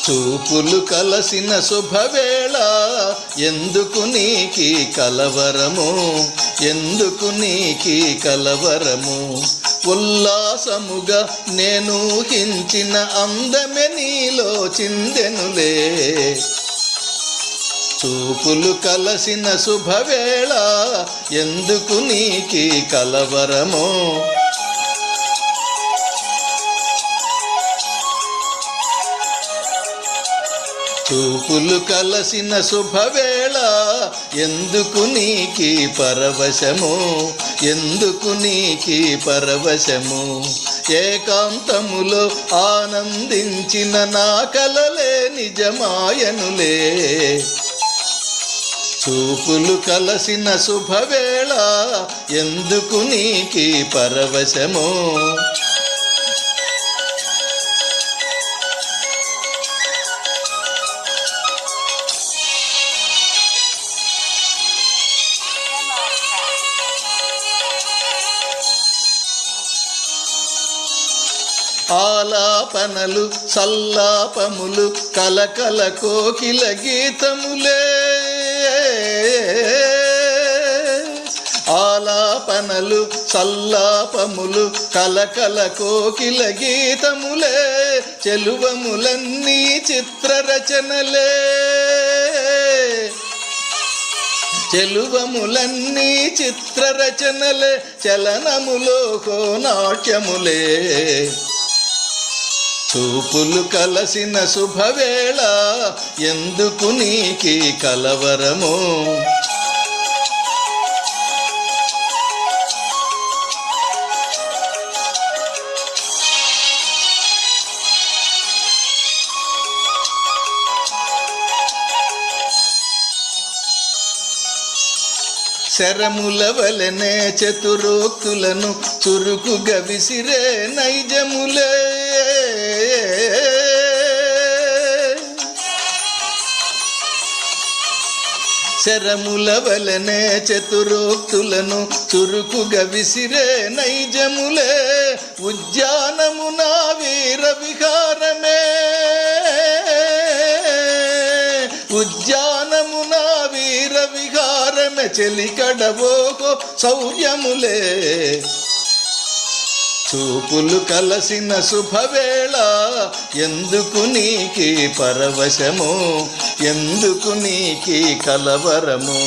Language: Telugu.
చూపులు కలసిన శుభవేళ ఎందుకు నీకి కలవరము, ఎందుకు నీకి కలవరము. ఉల్లాసముగా నేను ఊహించిన అందమే నీలో చిందెనులే. చూపులు కలసిన శుభవేళ ఎందుకు నీకి కలవరము. చూపులు కలసిన శుభవేళ ఎందుకు నీకి పరవశము, ఎందుకు నీకి పరవశము. ఏకాంతములో ఆనందించిన నా కలలే నిజమాయనులే. చూపులు కలసిన శుభవేళ ఎందుకు నీకి పరవశము. ఆలాపనలు సల్లాపములు కలకల కోకిల గీతములే. ఆలాపనలు సల్లాపములు కలకల కోకిల గీతములే. చెలువములన్నీ చిత్రరచనలే. చెలువములన్నీ చిత్రరచనలే. చలనములో నాట్యములే. చూపులు కలసిన శుభవేళ ఎందుకు నీకి కలవరము. శరముల వలెనే చతురోక్తులను చురుకుగా విసిరే నైజములే. శరముల వలెనే చతురోక్తులను చురుకుగా విసిరే నైజములే. ఉద్యానమున వీర విహారమే. ఉద్యానమున వీర విహారమే. చెలికడవోకో శౌర్యములే. చూపులు కలసిన శుభవేళ ఎందుకు నీకి పరవశము, ఎందుకు నీకి కలవరము.